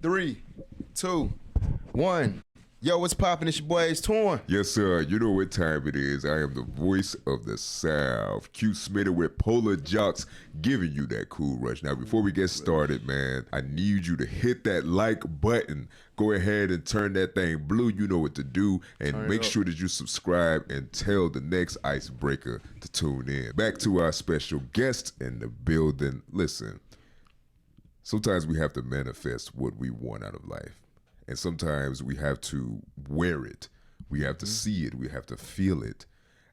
3, 2, 1. Yo, what's poppin'? It's your boy Ace Torn. Yes, sir. You know what time it is. I am the voice of the South. Q Smitty with Polar Joqs giving you that cool rush. Now, before we get started, man, I need you to hit that like button. Go ahead and turn that thing blue. You know what to do. And make sure that you subscribe and tell the next icebreaker to tune in. Back to our special guest in the building. Listen, sometimes we have to manifest what we want out of life. And sometimes we have to wear it. We have to see it. We have to feel it.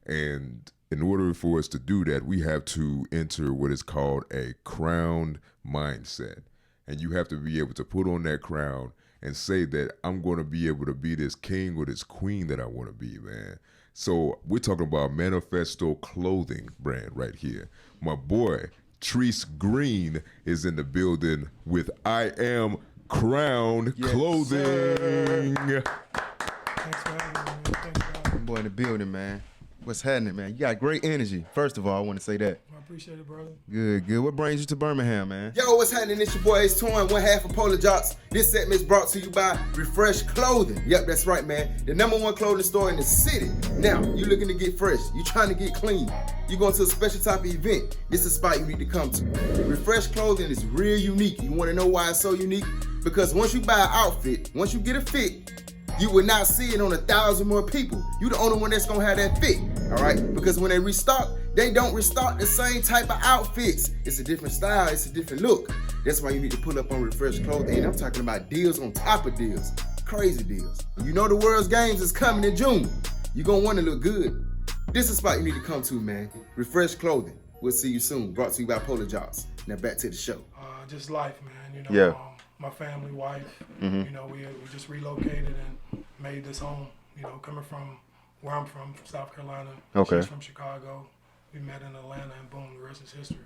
And in order for us to do that, we have to enter what is called a crowned mindset. And you have to be able to put on that crown and say that I'm going to be able to be this king or this queen that I want to be, man. So we're talking about Manifesto Clothing brand right here. My boy, Trice Green, is in the building with I Am Crown Clothing. Thanks for having me, man. Thanks for having me. Boy in the building, man. What's happening, man? You got great energy. First of all, I want to say that. I appreciate it, brother. Good. What brings you to Birmingham, man? Yo, what's happening? It's your boy Ace Torn, one half of Polar Joqs. This segment is brought to you by Refresh Clothing. Yep, that's right, man. The #1 clothing store in the city. Now, you looking to get fresh. You trying to get clean. You going to a special type of event. This is a spot you need to come to. Refresh Clothing is real unique. You want to know why it's so unique? Because once you buy an outfit, once you get a fit, you will not see it on 1,000 more people. You the only one that's gonna have that fit, all right? Because when they restock, they don't restock the same type of outfits. It's a different style, it's a different look. That's why you need to pull up on Refresh Clothing. And I'm talking about deals on top of deals, crazy deals. You know the World's Games is coming in June. You're gonna wanna look good. This is a spot you need to come to, man. Refresh Clothing. We'll see you soon. Brought to you by Polar Joqs. Now back to the show. Just life, man. You know, Yeah. My family, wife, you know, we just relocated and made this home. You know, coming from where I'm from South Carolina. Okay. She's from Chicago. We met in Atlanta, and boom, the rest is history.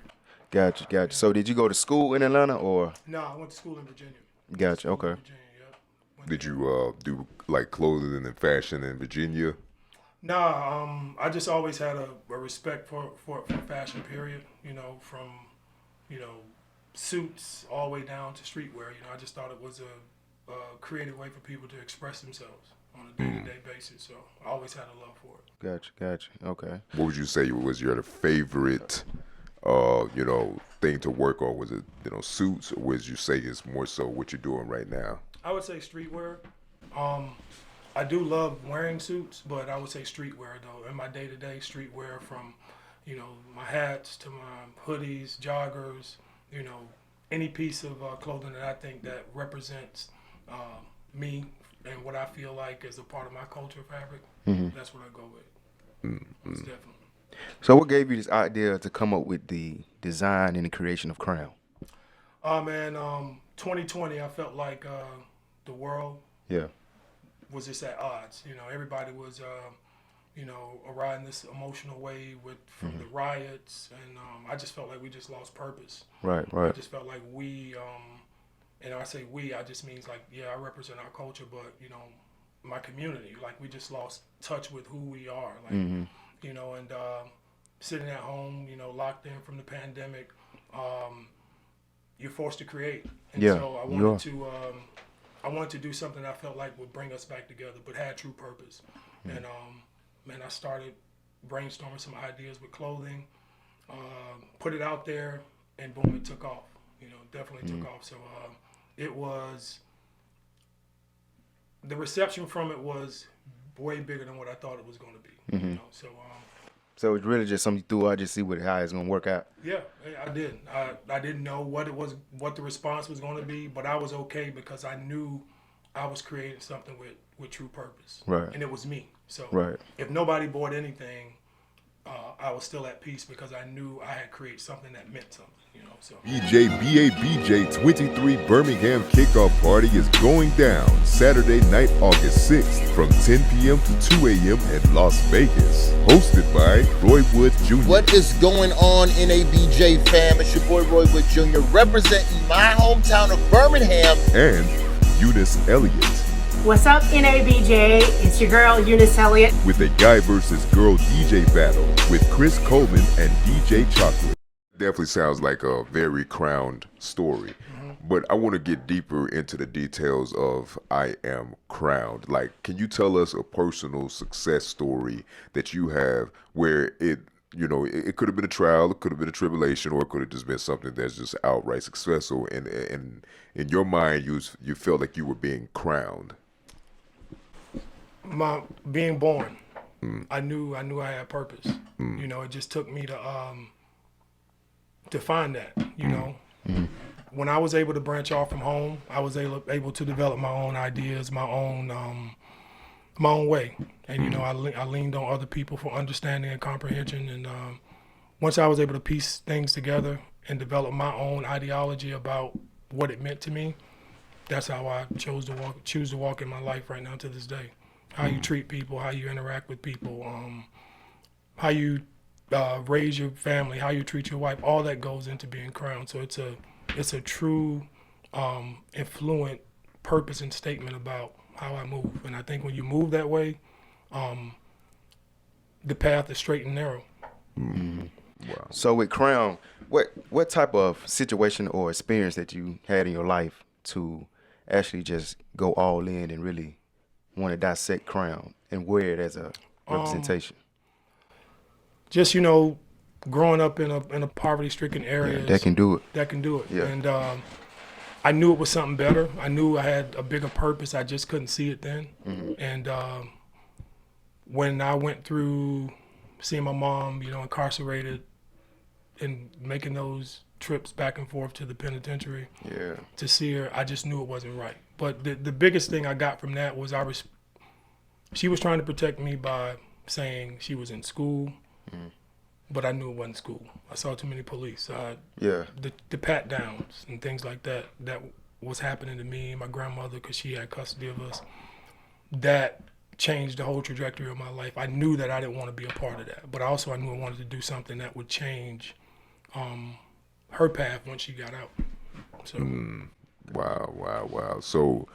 Gotcha. So did you go to school in Atlanta or? No, I went to school in Virginia. Gotcha, okay. Virginia, yep. Did you do like clothing and fashion in Virginia? Nah, I just always had a respect for fashion, period. You know, from, suits all the way down to streetwear. You know, I just thought it was a creative way for people to express themselves on a day-to-day basis. So I always had a love for it. Gotcha. Okay. What would you say was your favorite, thing to work on? Was it, suits, or would you say it's more so what you're doing right now? I would say streetwear. I do love wearing suits, but I would say streetwear though. In my day-to-day, streetwear from, my hats to my hoodies, joggers, any piece of clothing that I think that represents me and what I feel like is a part of my culture fabric. That's what I go with. Most definitely. So what gave you this idea to come up with the design and the creation of Crown? 2020, I felt like the world was just at odds. Everybody was, riding this emotional wave from the riots, and I just felt like we just lost purpose. Right. I just felt like we, and I say we, I just means like, I represent our culture, but, my community, like we just lost touch with who we are, like, and sitting at home, locked in from the pandemic, you're forced to create. And so I wanted to do something I felt like would bring us back together, but had true purpose. And, I started brainstorming some ideas with clothing, put it out there, and boom, it took off. Definitely took off. So it was, the reception from it was way bigger than what I thought it was going to be. So it's really just something you threw out just see how it's gonna work out. Yeah, I did. I didn't know what the response was going to be, but I was okay because I knew I was creating something with true purpose. Right. And it was me. So right. If nobody bought anything, I was still at peace because I knew I had created something that meant something. So BJ 23 Birmingham Kickoff Party is going down Saturday night, August 6th from 10 p.m. to 2 a.m. at Las Vegas. Hosted by Roy Wood Jr. What is going on, NABJ fam? It's your boy Roy Wood Jr. representing my hometown of Birmingham. And Eunice Elliott. What's up, NABJ? It's your girl, Eunice Elliott. With a guy versus girl DJ battle with Chris Coleman and DJ Chocolate. Definitely sounds like a very crowned story. But I want to get deeper into the details of I Am Crowned. Like, can you tell us a personal success story that you have where it could have been a trial, it could have been a tribulation, or it could have just been something that's just outright successful, and in your mind, you felt like you were being crowned. My being born, I knew I had purpose. You know, it just took me to find that. You know, when I was able to branch off from home, I was able to develop my own ideas, my own way, and you know, I leaned on other people for understanding and comprehension. And once I was able to piece things together and develop my own ideology about what it meant to me, that's how I choose to walk in my life right now to this day. How you treat people, how you interact with people, how you raise your family, how you treat your wife, all that goes into being crowned. So it's a true influent purpose and statement about how I move. And I think when you move that way, the path is straight and narrow. Wow. So with Crown, what type of situation or experience that you had in your life to actually just go all in and really want to dissect Crown and wear it as a representation? Just, you know, growing up in a poverty-stricken area. That can do it. That can do it. Yeah. And I knew it was something better. I knew I had a bigger purpose. I just couldn't see it then. And when I went through seeing my mom, you know, incarcerated and making those trips back and forth to the penitentiary to see her, I just knew it wasn't right. But the biggest thing I got from that was she was trying to protect me by saying she was in school, but I knew it wasn't school. I saw too many police. The pat downs and things like that was happening to me and my grandmother because she had custody of us. That changed the whole trajectory of my life. I knew that I didn't want to be a part of that, but also I knew I wanted to do something that would change her path once she got out. So. Wow. So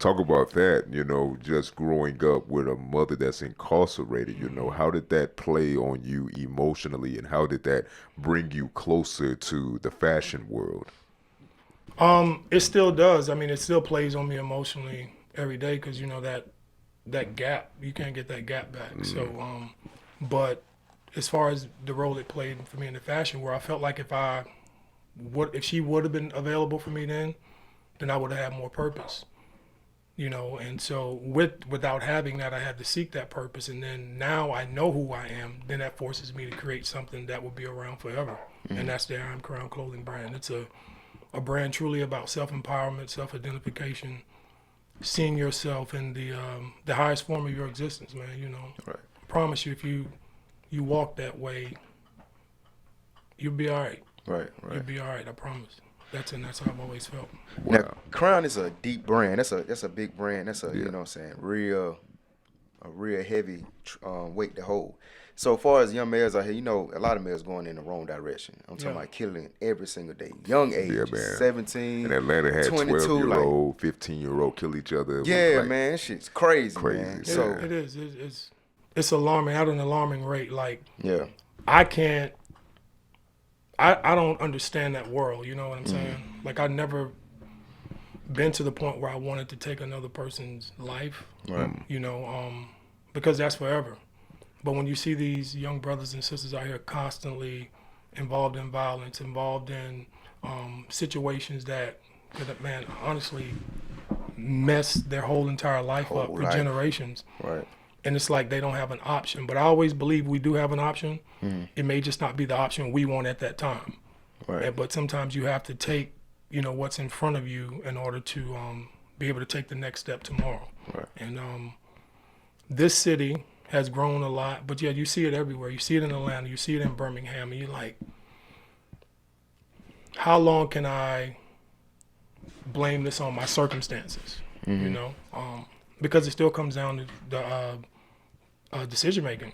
talk about that, you know, just growing up with a mother that's incarcerated, you know, how did that play on you emotionally and how did that bring you closer to the fashion world? It still does. I mean, it still plays on me emotionally every day because, you know, that gap, you can't get that gap back. So, but as far as the role it played for me in the fashion world, I felt like if she would have been available for me then I would have had more purpose, you know. And so without having that, I had to seek that purpose. And then now I know who I am. Then that forces me to create something that will be around forever. And that's the I Am Crowned clothing brand. It's a brand truly about self-empowerment, self-identification, seeing yourself in the highest form of your existence, man. You know, Right. I promise you, if you walk that way, you'll be all right. Right. You'll be all right. I promise. That's how I've always felt. Now, Crown is a deep brand. That's a big brand. That's you know what I'm saying, a real heavy weight to hold. So far as young males out here, you know, a lot of males going in the wrong direction. I'm talking about killing every single day. Young age, man. 17, And Atlanta had 22, 12-year-old, 15-year-old kill each other. Yeah, Like, man, shit's crazy, man. Yeah. So It is. It's alarming at an alarming rate. Like, yeah, I don't understand that world, you know what I'm saying? Like, I never been to the point where I wanted to take another person's life, you know, because that's forever. But when you see these young brothers and sisters out here constantly involved in violence, involved in situations that could, man, honestly mess their whole entire life up for generations. right. And it's like they don't have an option. But I always believe we do have an option. It may just not be the option we want at that time. Right. But sometimes you have to take, you know, what's in front of you in order to be able to take the next step tomorrow. Right. And this city has grown a lot. But, yeah, you see it everywhere. You see it in Atlanta. You see it in Birmingham. And you're like, how long can I blame this on my circumstances, you know? Because it still comes down to the decision making,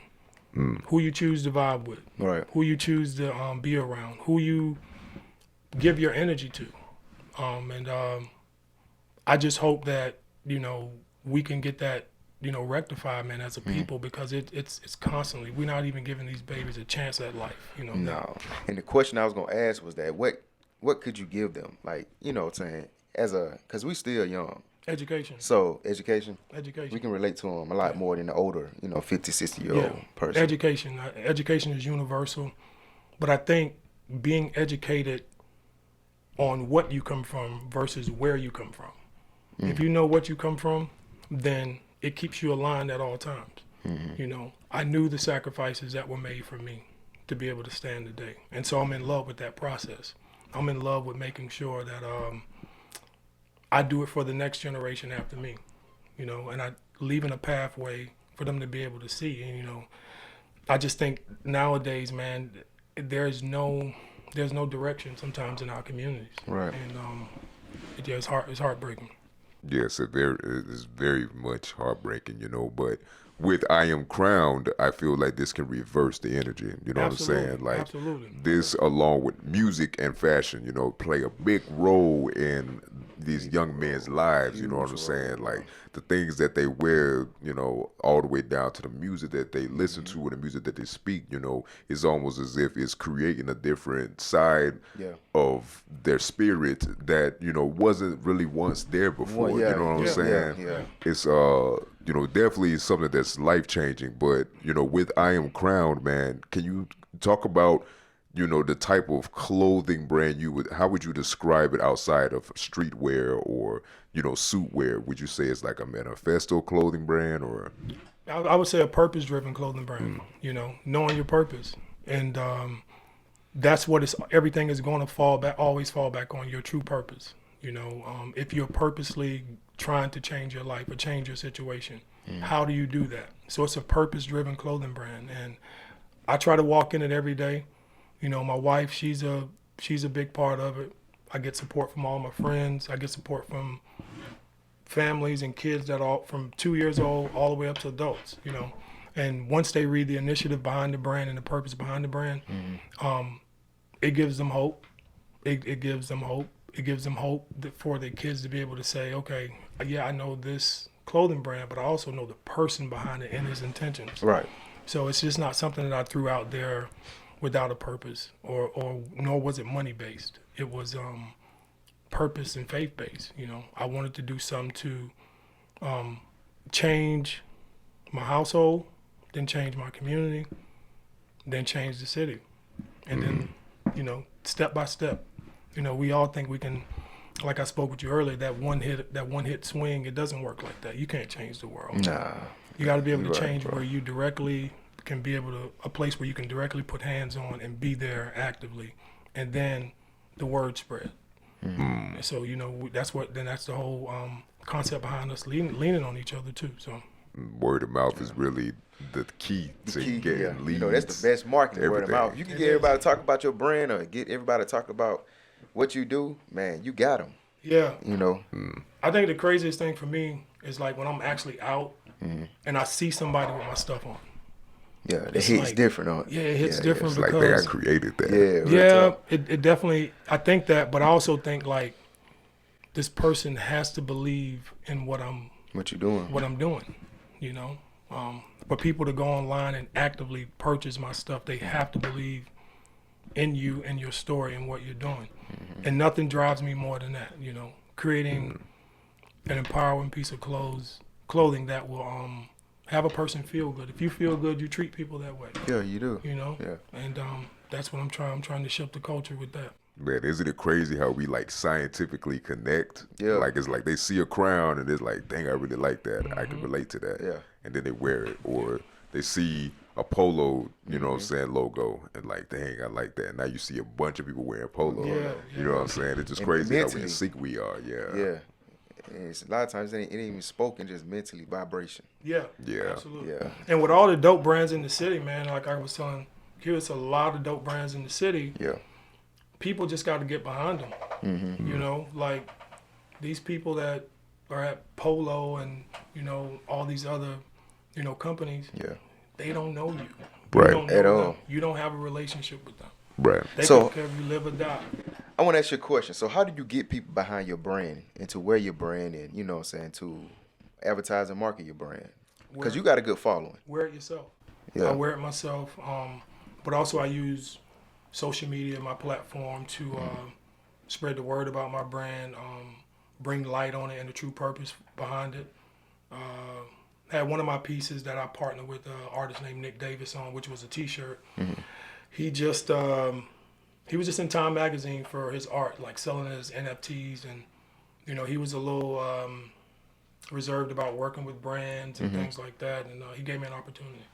who you choose to vibe with, Right. who you choose to be around, who you give your energy to, and I just hope that, you know, we can get that, you know, rectified, man, as a people, because it's constantly, we're not even giving these babies a chance at life, you know. No. And the question I was gonna ask was that what what could you give them? Like, you know what I'm saying, because we still young. Education. So education, Education. we can relate to them a lot more than the older, 50, 60-year-old person. Education. Education is universal. But I think being educated on what you come from versus where you come from. If you know what you come from, then it keeps you aligned at all times. I knew the sacrifices that were made for me to be able to stand today. And so I'm in love with that process. I'm in love with making sure that I do it for the next generation after me, and I leaving a pathway for them to be able to see. And, I just think nowadays, man, there's no direction sometimes in our communities. Right. And it's heartbreaking. Yes, it is very much heartbreaking, but with I Am Crowned, I feel like this can reverse the energy. You know Absolutely. what I'm saying? Like Absolutely. this, along with music and fashion, play a big role in these young men's lives. You know what I'm saying? Like the things that they wear, all the way down to the music that they listen to and the music that they speak. It's almost as if it's creating a different side of their spirit that wasn't really once there before. Well, you know what I'm saying? Yeah. It's definitely something that's life changing. But with I Am Crowned, man, can you talk about the type of clothing brand how would you describe it outside of streetwear or suit wear? Would you say it's like a manifesto clothing brand, or? I would say a purpose-driven clothing brand. Knowing your purpose, and that's what everything is going to always fall back on your true purpose. If you're purposely trying to change your life or change your situation, how do you do that? So it's a purpose-driven clothing brand, and I try to walk in it every day. My wife, she's a big part of it. I get support from all my friends. I get support from families and kids that are from 2 years old all the way up to adults. And once they read the initiative behind the brand and the purpose behind the brand, it gives them hope. It gives them hope. It gives them hope for their kids to be able to say, okay, yeah, I know this clothing brand, but I also know the person behind it and his intentions. Right. So it's just not something that I threw out there without a purpose, or nor was it money based. It was purpose and faith based. I wanted to do something to change my household, then change my community, then change the city, and then step by step. We all think we can, like I spoke with you earlier, that one hit swing. It doesn't work like that. You can't change the world. Nah. You got to be able to change where you directly can be able to, a place where you can directly put hands on and be there actively, and then the word spread. And so that's the whole concept behind us leaning on each other too. So word of mouth is really the key to getting leads. That's the best marketing, word of everything. mouth. You can get everybody to talk about your brand or get everybody to talk about what you do, man, you got them. Yeah. Mm. I think the craziest thing for me is like when I'm actually out and I see somebody with my stuff on. Yeah, the It's hit's like- different on. Yeah, it hits different It's like because they created that. Yeah, yeah, it definitely, I think that, but I also think like this person has to believe in what I'm What you doing? doing, for people to go online and actively purchase my stuff, they have to believe in you and your story and what you're doing. And nothing drives me more than that, creating an empowering piece of clothing that will have a person feel good. If you feel good, you treat people that way. Yeah, you do. Yeah. And that's what I'm trying to shift the culture with that. Man, isn't it crazy how we like scientifically connect? Yeah. Like it's like they see a crown and it's like, dang, I really like that. I can relate to that. Yeah. And then they wear it. Or they see a polo, what I'm saying, logo, and like, dang, I like that. Now you see a bunch of people wearing polo. Yeah, You know what I'm saying? It's just And crazy how mentally. in sync we are. Yeah. Yeah. And it's, a lot of times it ain't even spoken, just mentally vibration. Yeah. Yeah. Absolutely. Yeah. And with all the dope brands in the city, man, like I was telling you, it's a lot of dope brands in the city. Yeah. People just got to get behind them. Like these people that are at Polo and, all these other, companies, Yeah. they don't know you. Right. You don't know At them. all. You don't have a relationship with them. Right. They So- don't care if you live or die. I want to ask you a question. So how do you get people behind your brand and to wear your brand and, to advertise and market your brand? Because you got a good following. Wear it yourself. Yeah. I wear it myself. But also I use social media, my platform, to spread the word about my brand, bring light on it and the true purpose behind it. Had one of my pieces that I partnered with an artist named Nick Davis on, which was a T-shirt. He just he was just in Time magazine for his art, like selling his NFTs, and you know, he was a little reserved about working with brands and things like that. And he gave me an opportunity,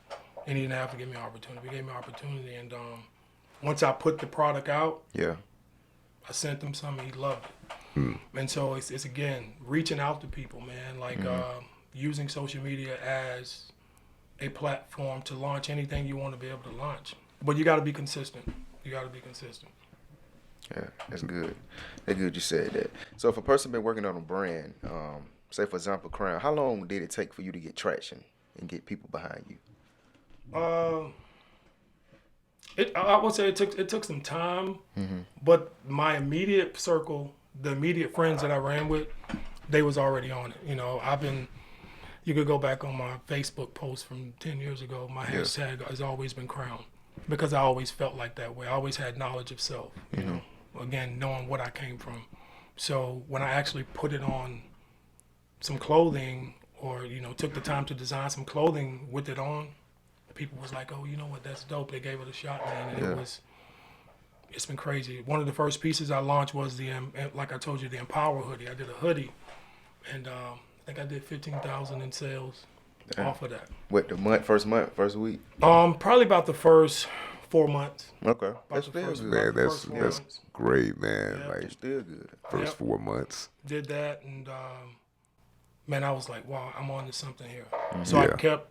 and he didn't have to give me an opportunity. He gave me an opportunity, and once I put the product out, I sent him something. He loved it. And so it's again reaching out to people, man. Like using social media as a platform to launch anything you want to be able to launch. But you got to be consistent. You got to be consistent. Yeah, that's good. That's good you said that. So if a person been working on a brand, say for example, Crown, how long did it take for you to get traction and get people behind you? I would say it took some time, but my immediate circle, the immediate friends that I ran with, they was already on it. You know, you could go back on my Facebook post from 10 years ago. My hashtag has always been Crown, because I always felt like that way. I always had knowledge of self, you know, again, knowing what I came from. So when I actually put it on some clothing, or, you know, took the time to design some clothing with it on, people was like, oh, you know what, that's dope. They gave it a shot, man. And it's been crazy. One of the first pieces I launched was like I told you, the Empower hoodie. I did a hoodie, and I think I did 15,000 in sales off of that. What, first week? Probably about the first 4 months. Okay, that's still good. Man, that's great, man. Yeah. Like, It's still good. first 4 months. Did that, and man, I was like, wow, I'm on to something here. So I kept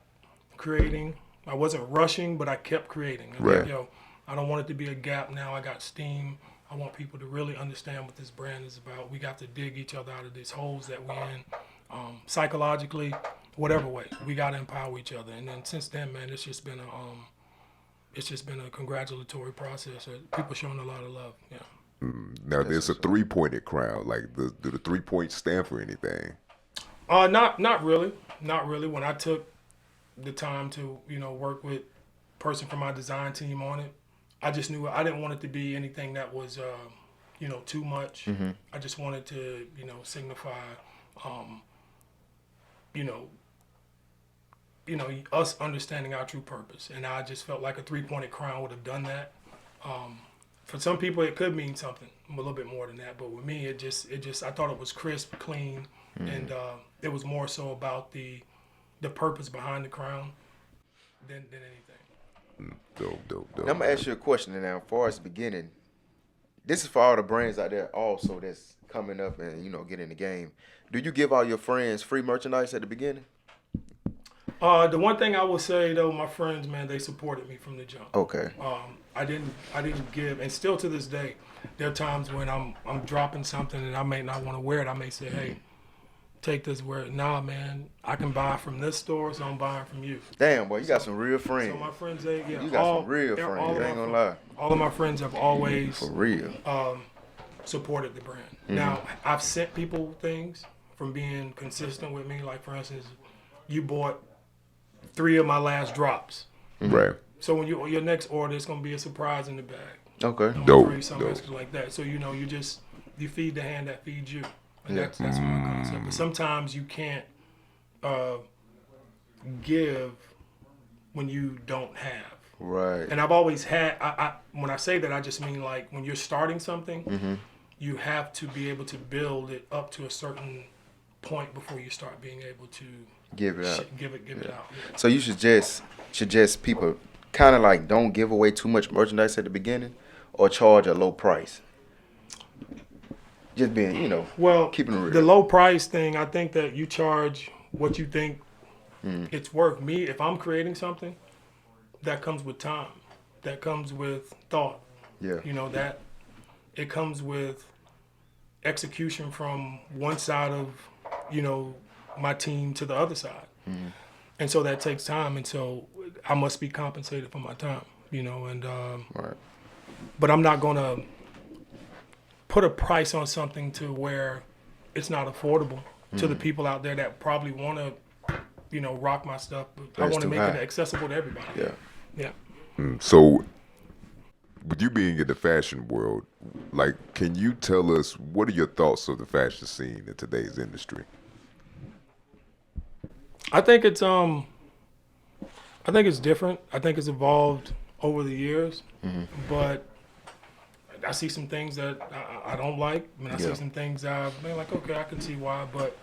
creating. I wasn't rushing, but I kept creating. I was like, yo, I don't want it to be a gap now. I got steam. I want people to really understand what this brand is about. We got to dig each other out of these holes that we're in, psychologically, whatever way. We got to empower each other. And then since then, man, it's just been a congratulatory process. People showing a lot of love. Yeah. Now there's a 3-pointed crown. Like, do the 3 points stand for anything? Not really. Not really. When I took the time to, you know, work with a person from my design team on it, I just knew I didn't want it to be anything that was, you know, too much. I just wanted to, you know, signify, you know, us understanding our true purpose. And I just felt like a 3-pointed crown would have done that. For some people, it could mean something a little bit more than that. But with me, it just I thought it was crisp, clean, and it was more so about the purpose behind the crown than anything. Dope. Now, I'm going to ask you a question now. As far as the beginning, this is for all the brands out there also that's coming up and, you know, get in the game. Do you give all your friends free merchandise at the beginning? The one thing I will say, though, my friends, man, they supported me from the jump. Okay. I didn't give, and still to this day, there are times when I'm dropping something and I may not want to wear it. I may say, hey, take this, wear it. Nah, man, I can buy from this store, so I'm buying from you. Damn, boy, you got some real friends. So my friends, you got some real friends. You ain't gonna lie. All of my friends have always For real. supported the brand. Now, I've sent people things from being consistent with me. Like, for instance, you bought 3 of my last drops. Right. So when your next order, it's gonna be a surprise in the bag. Okay. Dope. Something like that. So you know, you feed the hand that feeds you. And that's my concept. But sometimes you can't give when you don't have. Right. And I've always had. When I say that, I just mean like when you're starting something, you have to be able to build it up to a certain point before you start being able to give it out. Give it out. Yeah. So you suggest people kind of like don't give away too much merchandise at the beginning, or charge a low price. Just being, you know, keeping it real. The low price thing, I think that you charge what you think it's worth. Me, if I'm creating something, that comes with time. That comes with thought. Yeah. You know, that it comes with execution from one side of, you know, my team to the other side. And so that takes time. And so I must be compensated for my time, you know, and, Right. but I'm not going to put a price on something to where it's not affordable to the people out there that probably want to, you know, rock my stuff. But I want to make it accessible to everybody. Yeah. Yeah. So with you being in the fashion world, like, can you tell us what are your thoughts of the fashion scene in today's industry? I think it's different. I think it's evolved over the years, but I see some things that I don't like. I mean, I see some things I'm like, okay, I can see why. But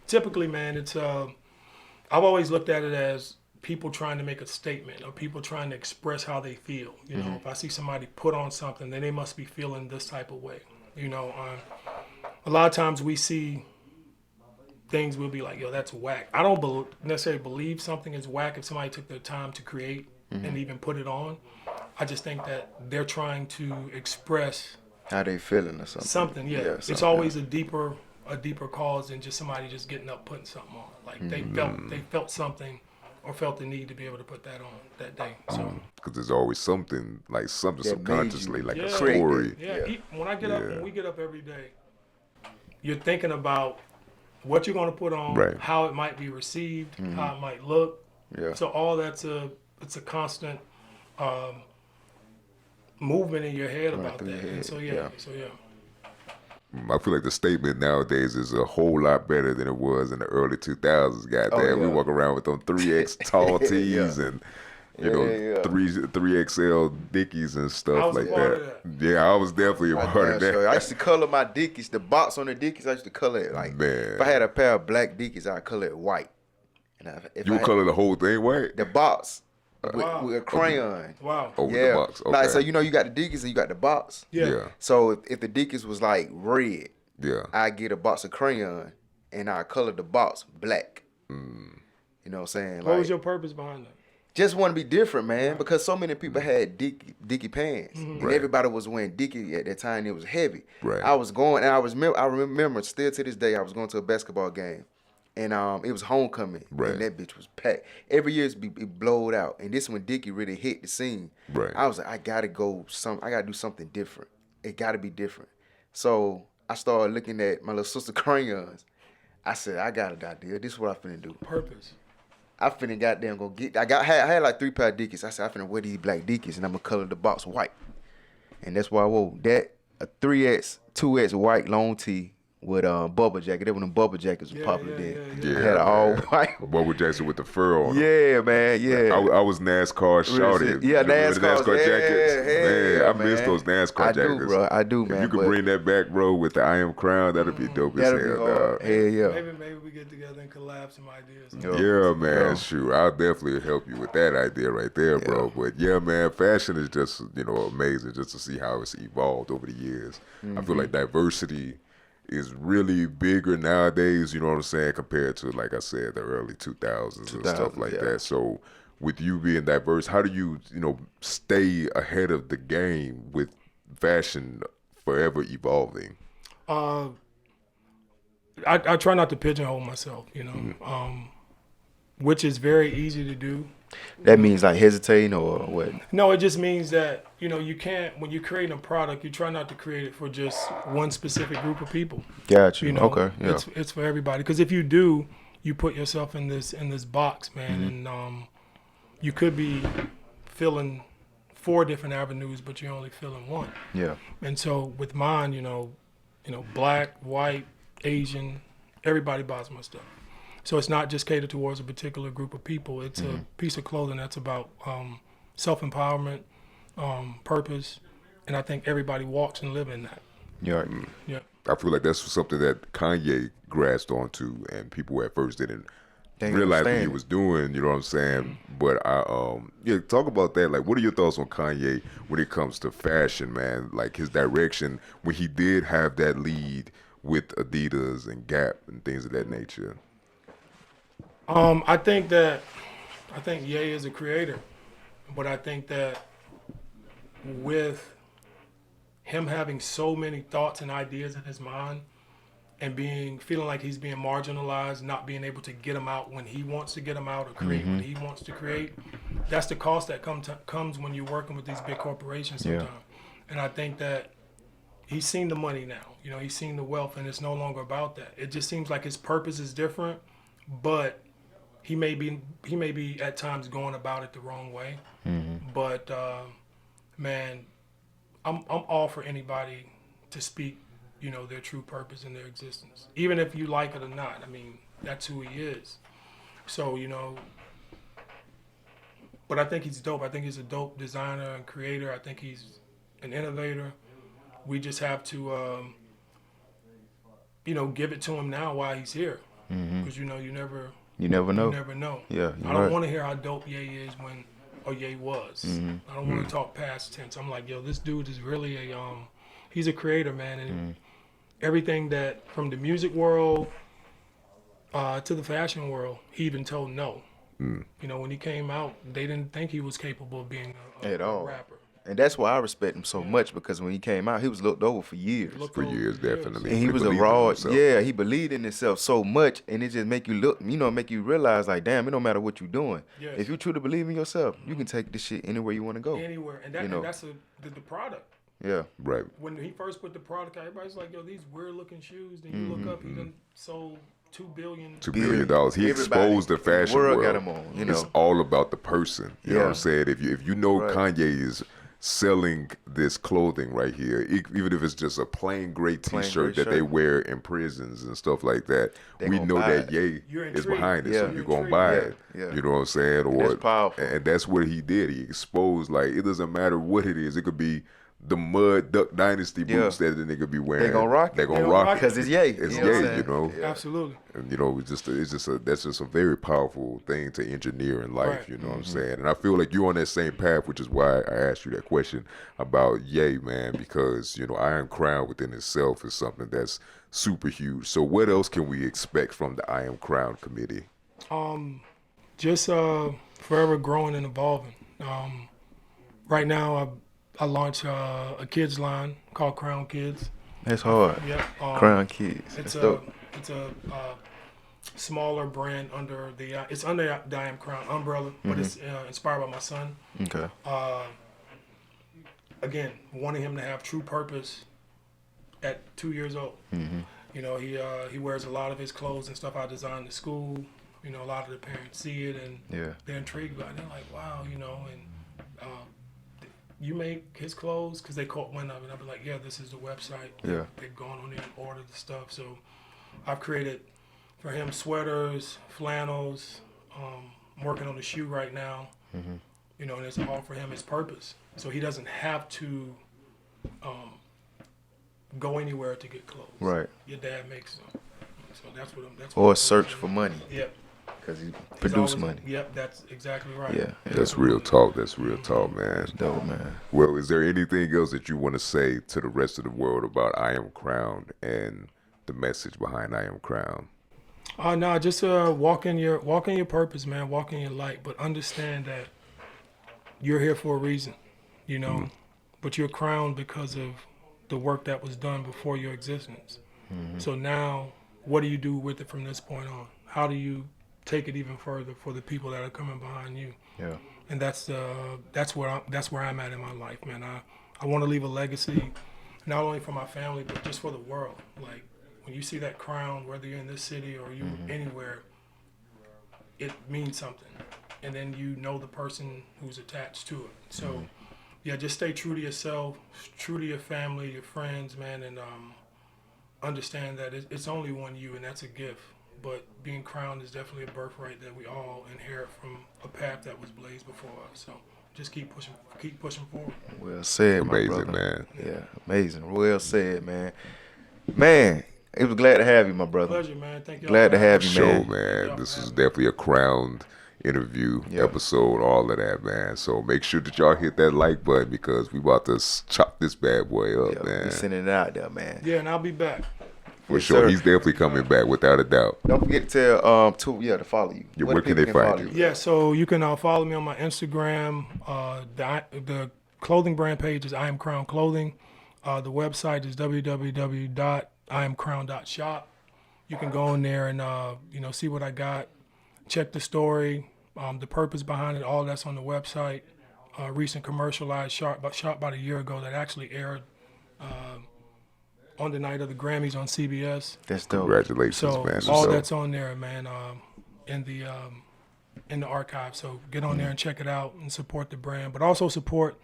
typically, man, it's I've always looked at it as people trying to make a statement or people trying to express how they feel. You know, if I see somebody put on something, then they must be feeling this type of way. You know, a lot of times we see things we'll be like, yo, that's whack. I don't necessarily believe something is whack if somebody took their time to create and even put it on. I just think that they're trying to express How they feeling or something. something. Yeah, something. it's always a deeper cause than just somebody just getting up putting something on. Like they felt something or felt the need to be able to put that on that day. So Because there's always something That subconsciously, made like you a create story. that. When I get up, when we get up every day, you're thinking about what you're going to put on, Right. how it might be received, how it might look. Yeah. So all it's a constant movement in your head about through that. your And head, so yeah. I feel like the statement nowadays is a whole lot better than it was in the early 2000s. Goddamn, we yeah. walk around with them 3X tall tees and you know Yeah. 3XL Dickies and I stuff was a like part that. of Yeah, I was definitely a part of Yeah, sure. I that. used to color my Dickies, the box on the Dickies. I used to color it like, Man. if I had a pair of black Dickies, I'd color it white. And if You I would had color the whole thing white? the box Wow. with a crayon. Wow. Over Yeah, the box. Okay. like so you know you got the Dickies and you got the box. Yeah. So if the Dickies was like red, Yeah. I get a box of crayon and I color the box black. You know what I'm saying? What Like, was your purpose behind that? just want to be different, man, because so many people had Dickie pants, and Right. everybody was wearing Dickie at that time. It was heavy. Right. I was going, and I remember still to this day, I was going to a basketball game, and it was homecoming, Right. and that bitch was packed. Every year it blowed out, and this when Dickie really hit the scene. Right. I was like, I gotta do something different. It gotta be different. So I started looking at my little sister crayons. I said, I got an idea. This is what I finna do. Purpose. I finna goddamn go get. I had like 3 pair of Dickies. I said I finna wear these black Dickies and I'm gonna color the box white. And that's why I wore that a 3X, 2X white long tee with bubble jacket. That when them bubble jackets was popular then. Yeah, I had an all man. white. Bubble Jackson with the fur on. 'Em. Yeah, man. Yeah. I was NASCAR shorty. Yeah, You remember the NASCAR jackets. yeah, Man, I miss those NASCAR I jackets. do, bro. I do, man. If you could but bring that back, bro, with the I Am Crown, that'd be dope as that'll be hell, hard. dog. Hell yeah. Maybe we get together and collab some ideas. Yeah. Yeah, man, Yeah. shoot. I'll definitely help you with that idea right there, bro. But yeah, man, fashion is just, amazing just to see how it's evolved over the years. I feel like diversity is really bigger nowadays, you know what I'm saying, compared to, like I said, the early 2000s and stuff like yeah. that. So with you being diverse, how do you, stay ahead of the game with fashion forever evolving? I try not to pigeonhole myself, which is very easy to do. That means like hesitating or what? No, it just means that, you can't, when you're creating a product, you try not to create it for just one specific group of people. Got you. You know, Okay. Yeah. it's for everybody. Because if you do, you put yourself in this box, man, and you could be filling 4 different avenues, but you're only filling one. Yeah. And so with mine, black, white, Asian, everybody buys my stuff. So it's not just catered towards a particular group of people. It's a piece of clothing that's about self-empowerment, purpose, and I think everybody walks and live in that. Yeah. Yeah. I feel like that's something that Kanye grasped onto, and people at first didn't realize what he understand was doing. You know what I'm saying? But talk about that. Like, what are your thoughts on Kanye when it comes to fashion, man? Like his direction when he did have that lead with Adidas and Gap and things of that nature. I think Ye is a creator, but I think that with him having so many thoughts and ideas in his mind and feeling like he's being marginalized, not being able to get them out when he wants to get them out or create when he wants to create, that's the cost that comes when you're working with these big corporations sometimes. And I think that he's seen the money now, he's seen the wealth, and it's no longer about that. It just seems like his purpose is different, but he may be at times going about it the wrong way. But man, I'm all for anybody to speak, you know, their true purpose in their existence, even if you like it or not. I mean, that's who he is. So, you know, but I think he's dope. I think he's a dope designer and creator. I think he's an innovator. We just have to, you know, give it to him now while he's here, because you know, you never know. You never know. Yeah, I don't want to hear how dope Ye is when, or Ye was. I don't want to talk past tense. I'm like, yo, this dude is really a, he's a creator, man, and everything that from the music world to the fashion world, he even told no. You know, when he came out, they didn't think he was capable of being a rapper. And that's why I respect him so much, because when he came out, he was looked over for years. For years, definitely. And he was a believed in raw, himself. yeah, he believed in himself so much, and it just make you look, you know, make you realize, like, damn, it don't matter what you're doing. Yes. If you truly believe in yourself, you can take this shit anywhere you want to go. Anywhere, and that, You know. and that's the product. Yeah. Right. When he first put the product out, everybody's like, yo, these weird looking shoes. Then you look up, he done sold $2 billion. $2 billion. He Everybody exposed the in the fashion world world. got him on, you It's know. all about the person. You know what I'm Yeah. saying? If you know Right. Kanye is selling this clothing right here, even if it's just a plain gray T-shirt gray that they shirt. wear in prisons and stuff like that, They we gonna know buy that it. Ye You're is intrigued. behind it, Yeah. so You're you're gonna intrigued. buy Yeah. it. Yeah. You know what I'm saying? That's powerful. And that's what he did. He exposed, like, it doesn't matter what it is. It could be the Mud Duck Dynasty boots that the nigga be wearing. They gonna rock it. They gonna They rock gonna it. rock Because it's Ye. It's you know what I'm Ye, saying? you know. Yeah. Absolutely. And you know, that's just a very powerful thing to engineer in life. Right. You know what I'm saying? And I feel like you're on that same path, which is why I asked you that question about Ye, man, because you know, Iron Crown within itself is something that's super huge. So what else can we expect from the I Am Crown committee? Just forever growing and evolving. Right now, I launched a kids line called Crown Kids. That's hard. Yep. Crown Kids. It's That's a dope. smaller brand under it's under the I Am Crown umbrella, but it's inspired by my son. Okay. Again, wanting him to have true purpose at 2 years old. You know, he wears a lot of his clothes and stuff I designed at school. You know, a lot of the parents see it and Yeah. they're intrigued by it. They're like, wow, you know, and you make his clothes? Because they caught wind of it. I'll be like, yeah, this is the website. Yeah. They've gone on there and ordered the stuff. So I've created for him sweaters, flannels. I'm working on the shoe right now. You know, and it's all for him, his purpose. So he doesn't have to go anywhere to get clothes. Right. Your dad makes them. So that's what I'm. Or search for money, Yep. because he He's produce always- money. Yep, that's exactly right. Yeah. That's real talk. That's real talk, man. Dope, man. Well, is there anything else that you want to say to the rest of the world about I Am Crown and the message behind I Am Crown? No, just walk in your purpose, man. Walk in your light, but understand that you're here for a reason, you know. But you're crowned because of the work that was done before your existence. So now, what do you do with it from this point on? How do you take it even further for the people that are coming behind you? Yeah. And that's where I'm at in my life, man. I want to leave a legacy, not only for my family, but just for the world. Like, when you see that crown, whether you're in this city or you anywhere, it means something. And then you know the person who's attached to it. So, yeah, just stay true to yourself, true to your family, your friends, man, and understand that it's only one you, and that's a gift. But being crowned is definitely a birthright that we all inherit from a path that was blazed before us. So just keep pushing forward. Well said, my Amazing, brother. man. Yeah, amazing. Well said, man. Man, it was glad to have you, my brother. Pleasure, man. Thank you. Glad to have you, Show, man. man. Yeah, This is man. definitely a crowned interview Yeah. episode, all of that, man. So make sure that y'all hit that like button because we about to chop this bad boy up, Yeah, man. we sending it out there, man. Yeah, and I'll be back. For Yes, sure. sir. He's definitely coming back without a doubt. Don't forget to tell to follow you. Yeah, Where where the can they people find follow you? Yeah, so you can follow me on my Instagram. The clothing brand page is I Am Crown Clothing. The website is www.iamcrown.shop. You can go in there and see what I got. Check the story, the purpose behind it. All that's on the website. Recent commercialized shot about a year ago that actually aired on the night of the Grammys on CBS. That's dope. Congratulations, So man. all So, that's on there, man, in the archive. So get on there and check it out and support the brand, but also support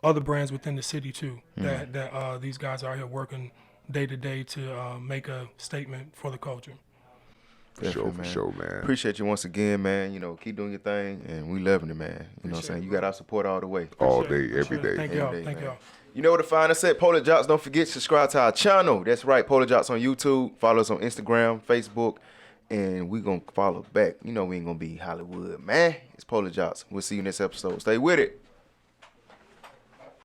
other brands within the city too. That these guys are out here working day to day to make a statement for the culture. For sure, man. Appreciate you once again, man. You know, keep doing your thing, and we loving it, man. You know what I'm saying? You got our support all the way. All day, every day. Thank y'all. You know where to find us at Polar Joqs. Don't forget to subscribe to our channel. That's right, Polar Joqs on YouTube. Follow us on Instagram, Facebook, and we gonna follow back. You know we ain't gonna be Hollywood, man. It's Polar Joqs. We'll see you next episode. Stay with it.